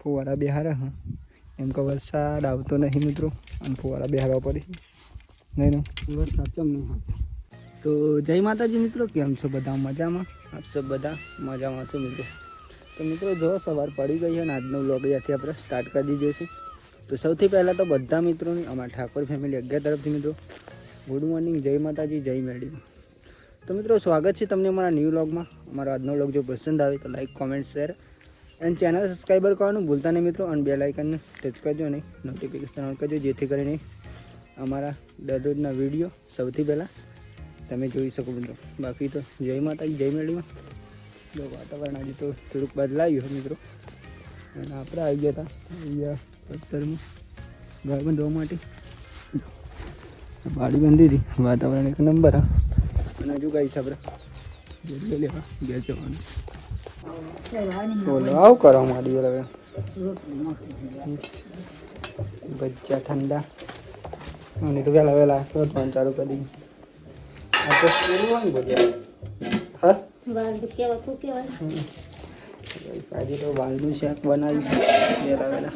ફુવારા બેહારા હા એમ કે વરસાદ આવતો નહીં મિત્રો અને ફુવારા બેહારવા પડી નહીં વરસાદ ચમ નહીં આવતો. તો જય માતાજી મિત્રો, કેમ છો બધા? મજામાં? આપ સબ બધા મજામાં છો મિત્રો? તો મિત્રો જો સવાર પડી ગઈ છે અને આજનો વ્લોગ અહીંયાથી આપણે સ્ટાર્ટ કરી દીધો છે. તો સૌથી પહેલાં તો બધા મિત્રોની અમારા ઠાકોર ફેમિલી 11 તરફથી મિત્રો ગુડ મોર્નિંગ, જય માતાજી, જય મેરડી. તો મિત્રો સ્વાગત છે તમને અમારા ન્યૂ વ્લોગમાં. અમારો આજનો વ્લોગ જો પસંદ આવે તો લાઈક, કોમેન્ટ, શેર અને ચેનલ સબસ્ક્રાઈબર કરવાનું ભૂલતા નહીં મિત્રો. અને બેલ આઇકનને ટચ કરજો અને નોટિફિકેશન ઓન કરજો, જેથી કરીને અમારા દરરોજના વિડીયો સૌથી પહેલાં તમે જોઈ શકો મિત્રો. બાકી તો જય માતાજી, જય મેરડીમાં. જો વાતાવરણ આજે તો થોડુંક બદલાયું છે મિત્રો. અને આપણે આવી ગયા હતા અહીંયા પથ્થરમાં ઘર બાંધવા માટે. બાડી બાંધી હતી, વાતાવરણ એક નંબર હા. અને હજુ ગાઈશ આપણે ઘેર લેવા ઘેર જવાનું. બોલો આવું કરવા માંડી હવે ભજીયા ઠંડા અને તો વહેલા વહેલા રોટવાનું ચાલુ કરી દીધું. આ તો પેલું હોય ને ભજીયા હા આજે તો વાલનું શાક બનાવ્યું વહેલા વહેલા.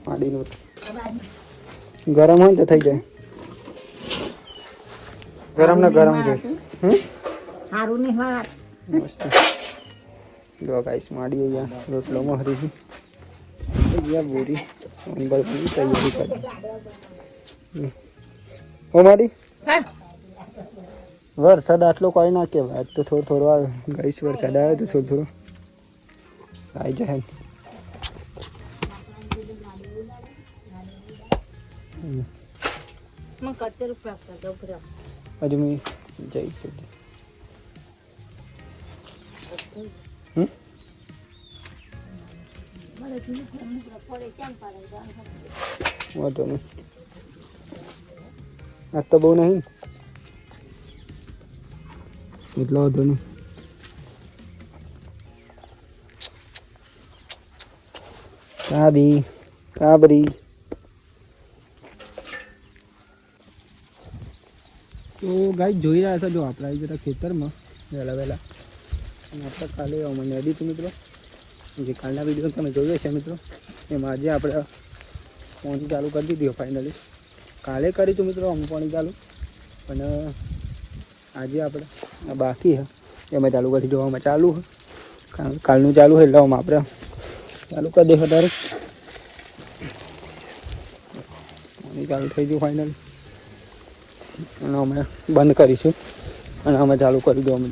માડીનું ગરમ હોય ને તો થઈ જાય. ગરમ ને ગરમ જોઈએ. મસ્ત જો ગાઈસ માડી અહીંયા રોટલો મહરી છે. અહીંયા બોરી સંબળની તૈયારી કરી. હો માડી વરસાદ આટલો કોઈ ના કહેવાય. આજ તો થોડો થોડો આવે ગાઈસ. વરસાદ આવે તો થોડો થોડો આવી જાય. હજુ મેં જઈશ વાંધો નહીં. આજ તો બહુ નહીં એટલો વાંધો નહીં. કાબરી તો ગાય જોઈ રહ્યા છો. જો આપણે આવી જતા ખેતરમાં વહેલા વહેલા. અને આપણે કાલે મને નદી હતું મિત્રો, જે કાલના વિડીયો તમે જોયો છે મિત્રો, એમાં આજે આપણે પાણી ચાલુ કરી દીધી ફાઇનલી. કાલે કરી હતું મિત્રો અમે પાણી ચાલુ, અને આજે આપણે આ બાકી છે એમાં ચાલુ કરી જોવામાં ચાલુ છે. કાલનું ચાલુ છે એટલે આપણે ચાલુ કરી દે તારે પાણી ચાલુ થઈ ગયું ફાઇનલી. અને અમે બંધ કરીશું અને અમે ચાલુ કરી દો. અમે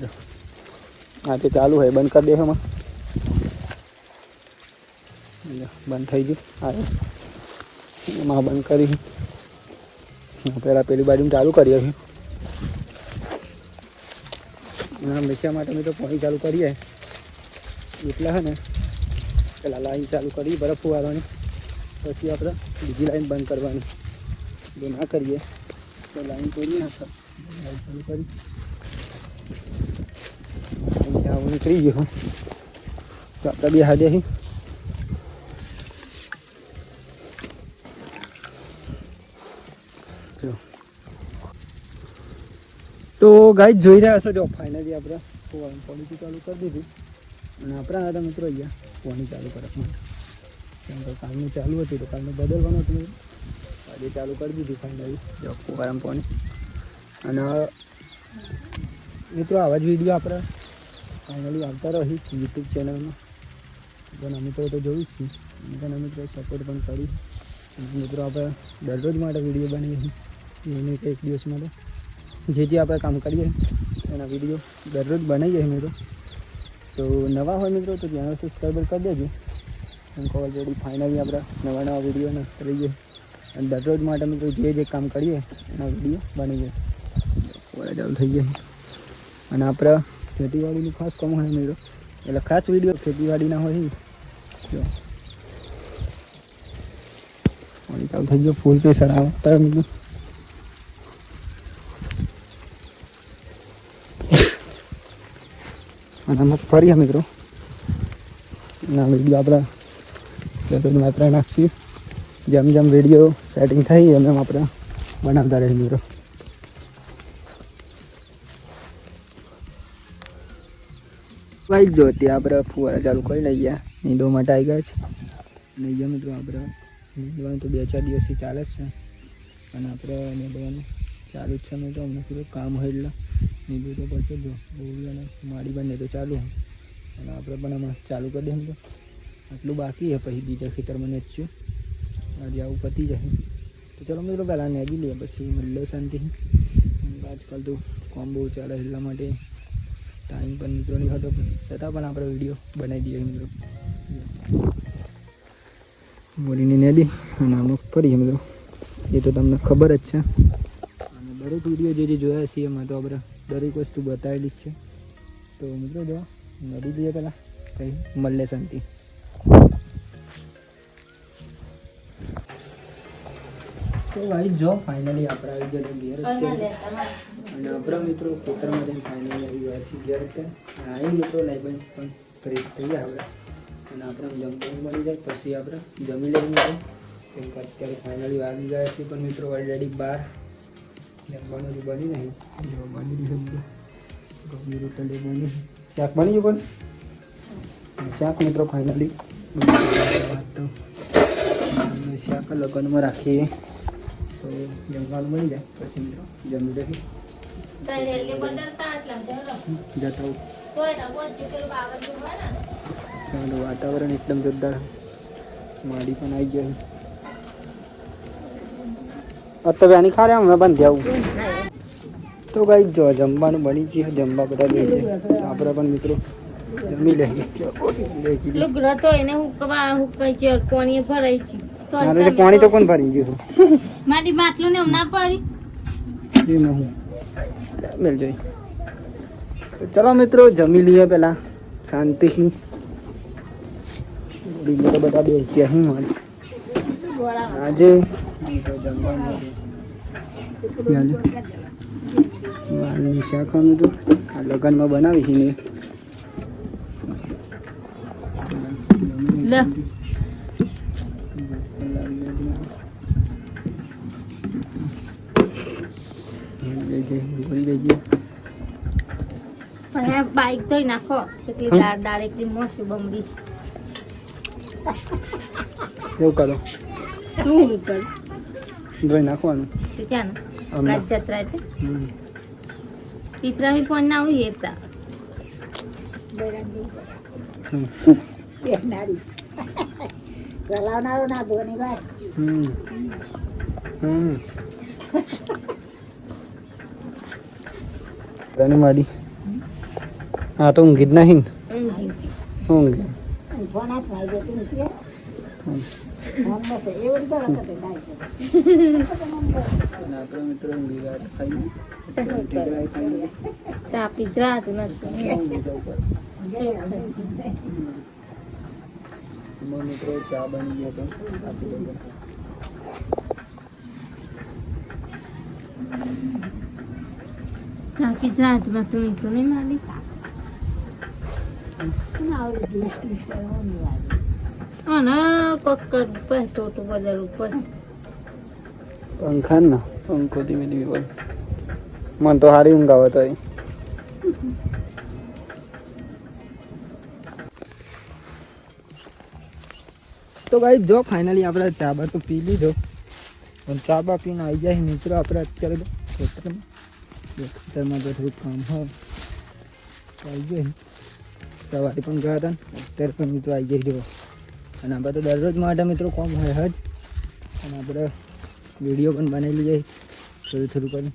આ તો ચાલુ હોય બંધ કરી દે. એમાં બંધ થઈ ગયું. હા એમાં બંધ કરી પહેલાં પેલી બાજુ ચાલુ કરીએ છીએ. અને મેચા માટે અમે તો પાણી ચાલુ કરીએ એટલે છે ને પેલા લાઈન ચાલુ કરી બરફ ફુવારવાની, પછી આપણે બીજી લાઈન બંધ કરવાની. જો ના કરીએ તો લાઈન તોડી નાખો. લાઈન ચાલુ કરી આવું નીકળી ગયો તો આપણે બે હાજે અહીં. તો ગાઈસ જોઈ રહ્યા છો. જો ફાઇનલી આપણે પોલિસી ચાલુ કરી દીધી. અને આપણા હતા મિત્રો અહીંયા પાણી ચાલુ કરવા માટે. કેમ કે કાલનું ચાલુ હતું તો કાલનું બદલવાનું હતું. આજે ચાલુ કરી દીધી ફાઇનલી જો ગરમ પાણી. અને મિત્રો આવા જ વિડીયો આપણે ફાઇનલી આવતા રહી યુટ્યુબ ચેનલમાં. પણ અમે તો જોયું જ છીએ અને તેના મિત્રો સપોર્ટ પણ કરી. અને મિત્રો આપણે દરરોજ માટે વિડીયો બનાવીએ છીએ. એક દિવસ માટે જે આપણે કામ કરીએ એના વિડીયો દરરોજ બનાવીએ મિત્રો. તો નવા હોય મિત્રો તો ચેનલ સબસ્ક્રાઈબર કરી દેજો. કેમ કે ઓલરેડી ફાઇનલી આપણે નવા નવા વિડીયો કરીએ અને દરરોજ માટે મિત્રો જે કામ કરીએ એના વિડીયો બનાવીએ. વડા ચાલુ થઈ જાય. અને આપણે ખેતીવાડીનું ખાસ કામ હોય મિત્રો, એટલે ખાસ વિડીયો ખેતીવાડીના હોય. જો પાણી ચાલુ થઈ ગયો, ફૂલ પ્રેશર આવતા મિત્રો. અને અમે ફરીએ મિત્રો ના વિડીયો આપણા દરરોજ માત્ર નાખીએ. જેમ જેમ વિડીયો સેટિંગ થાય એમ એમ આપણે બનાવતા રહીએ મિત્રો. ભાઈ જો ત્યાં આપણે ફુવારા ચાલુ કરી લઈ ગયા નીંદો માટે આવી ગયા છે. નહીં ગયા મિત્રો આપણે નીંદવાનું તો 2-4 દિવસથી ચાલે જ છે અને આપણે નીંદવાનું ચાલુ જ છે. મિત્રો હમણાં થોડું કામ હોય એટલે નીંદવું તો પડશે. જો બોરીઓને માડી બંને તો ચાલુ હોય અને આપણે પણ હમણાં ચાલુ કરી દઈએ. તો આટલું બાકી છે પછી બીજા ખેતરમાં નેચ્યું આજે આવું પતી જાય. તો ચલો મિત્રો પહેલાં નેગી લઈએ પછી મળ્યો શાંતિ. આજકાલ તો કોમ બહુ ચાલે એટલા માટે ટાઈમ પણ મિત્રો નહીં હતો છતાં પણ આપણે વિડીયો બનાવી દઈએ મિત્રો. બોરીની નેદી અને અમુક ફરી મિત્રો એ તો તમને ખબર જ છે અને દરેક વિડીયો જે જોયા છીએ એમાં તો આપણે દરેક વસ્તુ બતાવેલી જ છે. તો મિત્રો જો નદી દઈએ પહેલાં કંઈ મળે શાંતિ. તો ભાઈ જો ફાઇનલી આપણે આવી ગયા ઘેર અને આપણા મિત્રો ખેતરમાં જઈને ફાઇનલી આવી ગયા છીએ ઘેર અત્યારે. આવી મિત્રો લાઈબન પણ ફ્રેશ થઈ ગયા આપણે અને આપણે જમવાનું મળી જાય પછી આપણે જમી લઈએ મિત્રો. કેમ કે અત્યારે ફાઇનલી વાગી ગયા છીએ પણ મિત્રો ઓલરેડી 12 જમવાનું બની નહીં. જો બની રહ્યું ગમી રોટલી બની શાક બની ગયું પણ શાક મિત્રો ફાઇનલી શાક લગ્નમાં રાખીએ તો જમવાનું મળી જાય પછી મિત્રો જમી લઈએ જતા વાતાવરણ એકદમ જોરદાર માડી પણ આવી ગયો. અત્યારે આની ખારે હમણાં બંધ આવું. તો ગાઈ જો જમવાનું બની ગયું. જમવા બધા લઈ જાય આપણે પણ મિત્રો જમી લઈએ. પાણી તો કોણ ભરી ગયું મારી બાટલું ને હમણાં પડી મેલ જોઈ. ચલો મિત્રો જમી લઈએ પેલા શાંતિથી. બીજા બધા બેસ્યા હું આજે વાલનું શાક ખાવાનું તો આ લગ્નમાં બનાવી છે ને બાઈક ધોઈ નાખો ડાયરેક્ટલી મોસું બમડી એવું કરો શું કર ધોઈ નાખવાનું તો ક્યાં ને જત્રા છે પીપરામી ફોન ના આવું હેપતા ગલાવનારો ના ધોની ગાય તને માડી હા તો ઊંઘી જ નહીં ઊંઘી ફોન હાથમાં આવી જતું નથી ફોન બસ એવું બરાબર આપણે મિત્રો ઊંઘી ગયા ખાઈ તાપી રાત નથી મિત્રો ચા બની ગયો તો આપી દો. તાપી રાત નથી તો નહીં મારી અને કોકર પર ટોટો બજાર ઉપર પંખા ના પંખો ધીમે ધીમે બોલ. મને તો સારી ઊંઘ આવે તો તો ભાઈ જો ફાઇનલી આપણે ચા બા તો પી લીધો પણ ચા બા પીને આવી જાય મિત્રો આપણે અત્યારે તો ખેતરમાં જો થોડું કામ હોય તો આવી જાય. સવારે પણ ગયા હતા અત્યારે પણ મિત્રો આવી જાય જો અને આપણે તો દરરોજ માટે મિત્રો કામ હોય જ અને આપણે વિડીયો પણ બનાવી લઈએ થોડું થોડું કરીને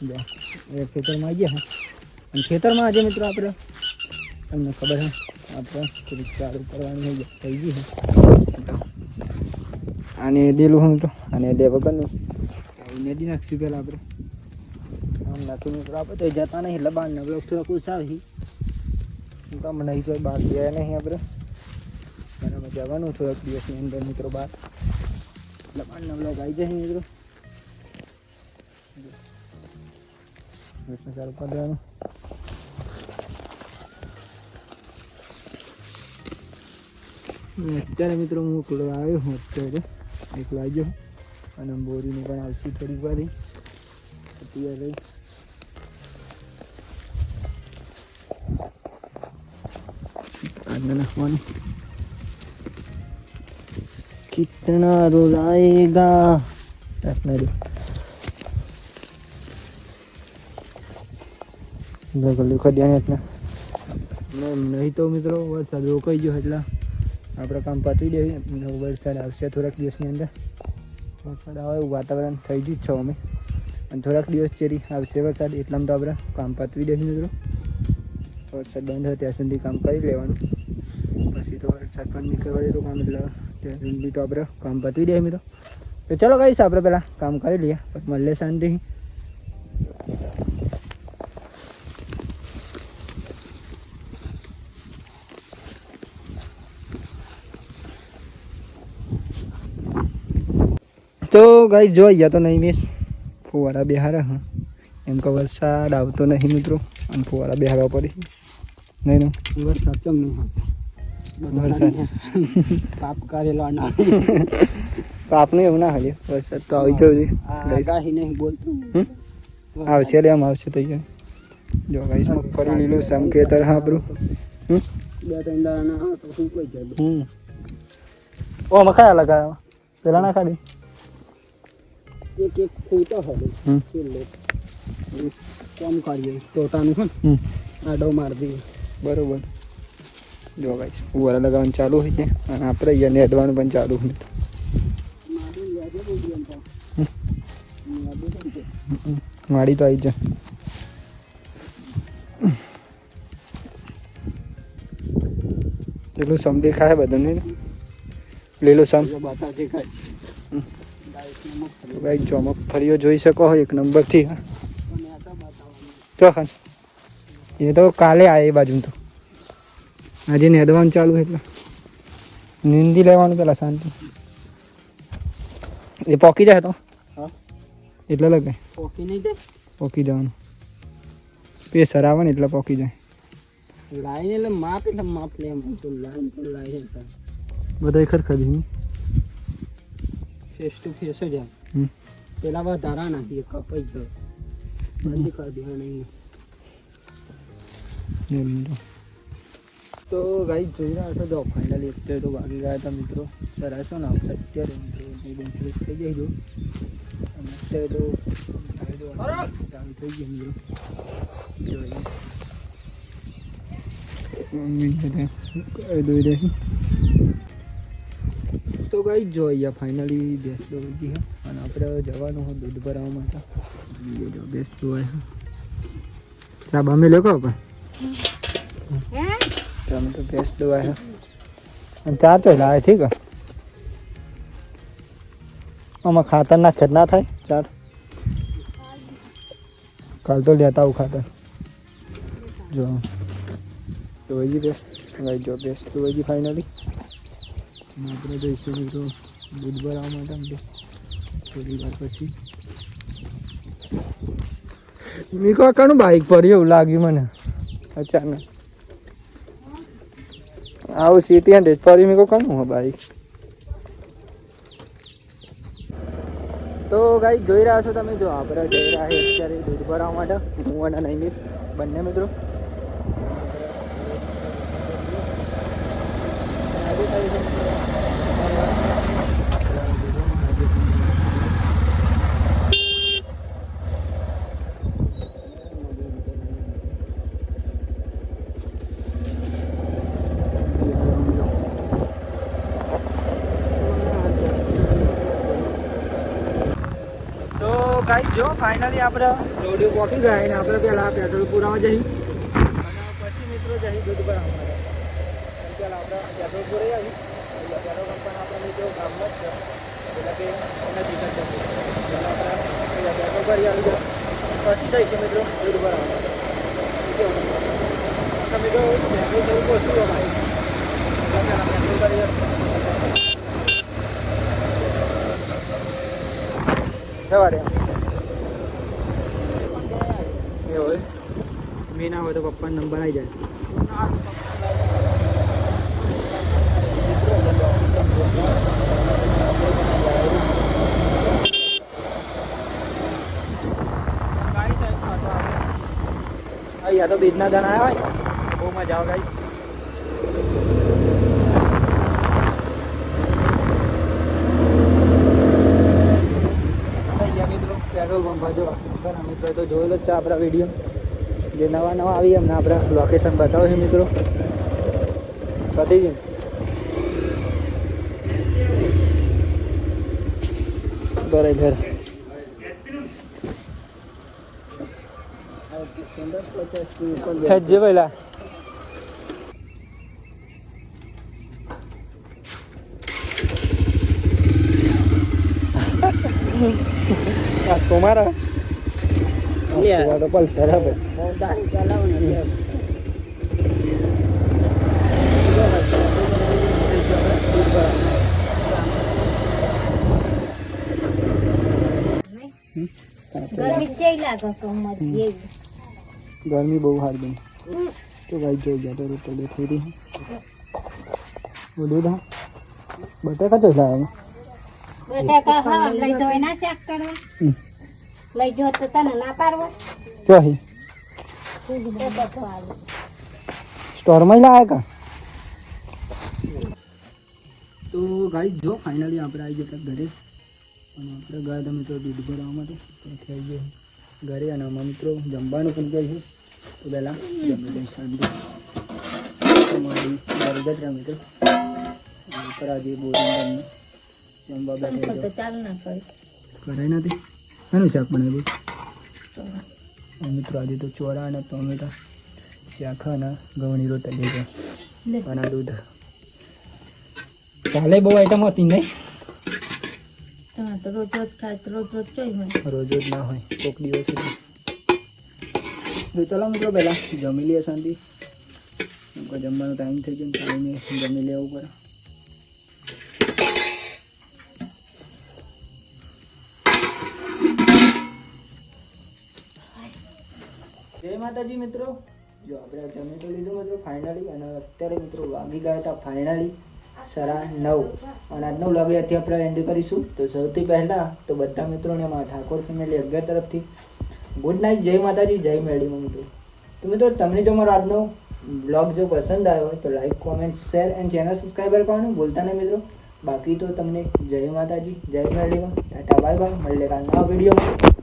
જો એ ખેતરમાં આવી ગયા અને ખેતરમાં આજે મિત્રો આપણે તમને ખબર છે આપણે થોડીક ચાલુ કરવાની થઈ ગઈ છે આને દેલું હું મિત્રો અને દે વગરનું નદી નાખશું પહેલાં આપણે આમ નાખું મિત્રો આપણે તો જતા નહીં એટલે બહારના બ્લોક થોડા પૂછાવી કામ નહીં તો બહાર ગયા નહીં આપણે બરાબર જવાનું થોડાક દિવસની અંદર મિત્રો બહાર એટલે બહારના બ્લોક આવી જાય મિત્રો ચાલુ કરી દેવાનું. અત્યારે મિત્રો હું એકલો આવ્યો હું અત્યારે એકલો આવી ગયો અને બોરીને પણ આવશે થોડીક વાર અત્યારે खाना नाखવાનું कितना रुलाएगा अपना ગલી ખોદ્યા ને નહીં તો મિત્રો વરસાદ રોકાઈ ગયો એટલે આપણે કામ પતી દે. વરસાદ આવશે થોડાક દિવસની અંદર. વરસાદ આવે એવું વાતાવરણ થઈ ગયું જ છે અમે, અને થોડાક દિવસ ચેરી આવશે વરસાદ એટલામાં તો આપણે કામ પતવી દઈશું મિત્રો. વરસાદ બંધ હોય ત્યાં સુધી કામ કરી લેવાનું, પછી તો વરસાદ પણ નીકળવાનું કામ એટલે ત્યાં સુધી તો આપણે કામ પતવી દઈએ મિત્રો. તો ચલો કહીશ આપણે પહેલાં કામ કરી લઈએ પછી મળીએ શાંતિ. તો ગાઈ જો અહીંયા તો નહીં મિસ ફુવારા બેહારા. હા એમ કે વરસાદ આવતો નહીં મિત્રો, અને ફુવારા બેહારવા પડે નહીં ને વરસાદ ચમ નહીં વરસાદ પાપ કરેલો ના પાપનું એવું ના હોય, વરસાદ તો આવી જવું જોઈએ. નહીં બોલતું આવશે લે, આમ આવશે તો જો ગાઈસ મગફળી લીલું સંકેતર હા બ્રો. બે ત્રણ દાડા ના તો શું કોઈ જાય. ઓ મખાયા લગાવ્યા પેલા ના ખાડી એક એક ફૂટો હોય છેલ્લે કામ કરીએ ટોટાનું હોય આડો મારી દઈએ બરોબર. જો ગાઈસ ફુવારા લગાવવાનું ચાલુ હોય છે, અને આપણે અહીંયા નેદવાનું પણ ચાલુ હોય. માડી તો આવી જાય. પેલું સમ દેખાય બધું નહીં, લીલું સમ દેખાય. ભાઈ જો મગફળીઓ જોઈ શકો એક નંબરથી. ચોખન એ તો કાલે આવે એ બાજુ, તો આજે નેદવાનું ચાલુ એટલે નિંદી લેવાનું પેલા શાંતિ. એ પોકી જાય તો એટલે લગે પોકી નહીં જાય, પોકી જવાનું પેસર આવે ને એટલે પોકી જાય. લાઈન એટલે માપ એટલે માપ લે લાઈન બધા ખરખરી ફેસ ટુ ફેસ જ એમ. પેલા વધારા નાખીએ કપાઈ ગયો બંધ કરી દેવા નહીં. તો ગાઈ જોઈ રહ્યા છો તો ફાઇનલી અત્યારે તો વાગી ગયા હતા મિત્રો સરાસો ને આપણે અત્યારે મિત્રો ફ્રેશ થઈ જાય જો. અને અત્યારે તો ચાલુ થઈ ગયું મિત્રો. દોઈ રહી તો ગાઈ જો અહીંયા ફાઇનલી ભેંસ દોઈ છે, અને આપણે જવાનું હોય દૂધ ભરાવવા માટે. જો ભેંસ દોવાય ચા બામે લેકો આપણે તમે તો ભેંસ દોવાય અને ચા તો લાવે ઠીક હે. આમાં ખાતર નાખે ના થાય ચાર કાલ તો લેતા આવું ખાતર. જો દોઈ ભેંસ ગાઈ જો ભેંસ દોઈ ફાઇનલી. આપણે જઈશું મિત્રો દૂધ ભરાવવા માટે થોડી વાર પછી. મેં કાકાનું બાઇક પર એવું લાગ્યું મને અચાનક. આવું સિટી હંડ્રેડ ફરી મેં કાનું હા બાઇક. તો ગાઈ જોઈ રહ્યા છો તમે, જો આપણે જઈ રહ્યા છે અત્યારે દૂધ ભરાવવા માટે હું અને નૈમિષ બંને મિત્રો. ગાઈ જો ફાઇનલી આપણે રોડ પહોંચી ગયા ને આપણે પહેલાં પેટ્રોલ પુરાવા જઈ અને પછી મિત્રો જઈ દૂધ ભરાવવા માટે. ચાલ આપણે પેટ્રોલ પુરાઈ આવી પેટ્રોલ પંપ પણ આપણે જો ગામમાં જ છે એટલે કે નજીક જ છે. આપણે પેટ્રોલ ભરી આવી જાય પછી જઈશું મિત્રો દૂધ ભરાવવા માટે. તમે જો પેટ્રોલ જવું પહોંચ્યું અમારે પહેલાં પેટ્રોલ ભરી જવા દે. હોય મેં ના હોય તો પપ્પાનો નંબર આવી જાય. અહીંયા તો બીજના દાણા આવ્યા હોય બહુ મજા આવે ગાઈસ. પેટ્રોલ પંપ જો ઘણા મિત્રો તો જોયેલો જ છે આપણા વિડીયો, જે નવા આવી એમને આપણે લોકેશન બતાવો છે મિત્રો. પતી ગયું બરાબર. જે પેલા તમારા પલ્સર હવે ગરમી કેવી લાગે કમર જેવી. ગરમી બહુ હાર બની તો ભાઈ જોઈ ગયા તો રોટલી થઈ રહી બોલું દા બટાકા તો લાવે બટાકા હા લઈ જો એના ચેક કરવા લઈ જો તો તને ના પાડવો ચોહી સ્ટોરમાં લાવે કા. તો ગાઈ જો ફાઇનલી આપણે આવી ગયા ઘરે અને આપણે ગયા હતા મિત્રો દૂધ ભરવા માટે ત્યાંથી આવી ગયા ઘરે અને અમારા મિત્રો જમવાનું પણ કહે છે તો પહેલાં જમી શાંતિ મારી બરગત રહ્યા મિત્રો ઉપર આજે બોરી જમવા બેઠા તો ચાલ ના કરે કરાય નથી એનું શાક બનાવ્યું મિત્રો આજે તો ચોળા અને ટોમેટા શાક અને ઘઉંની રોટલી છે અને દૂધ ચાલે બહુ આઈટમ હતી નહીં તો રોજ રોજ ખાય તો રોજ રોજ જોઈ હોય રોજ રોજ ના હોય કોઈક દિવસ તો ચાલો મિત્રો પહેલાં જમી લઈએ શાંતિ જમવાનો ટાઈમ થઈ ગયો ટાઈમે જમી લેવું પડે. જય માતાજી મિત્રો. જો આપણે જમી તો લીધું મિત્રો ફાઇનલી અને અત્યારે મિત્રો વાગી ગયા હતા ફાઇનલી 9:30 અને આજનો વ્લોગ અહીંયાથી આપણે એન્ડ કરીશું. તો સૌથી પહેલાં તો બધા મિત્રોને અમારા ઠાકોર ફેમિલી 11 તરફથી ગુડ નાઇટ, જય માતાજી, જય મેળીમાં મિત્રો. તો મિત્રો તમને જો મારો આજનો વ્લોગ જો પસંદ આવ્યો હોય તો like comment share and channel subscriber કરવાનું ભૂલતા નહીં મિત્રો. બાકી તો તમને જય માતાજી, જય મેળીમાં, ટાટા બાય બાય, મળીએ કાલના વિડીયોમાં.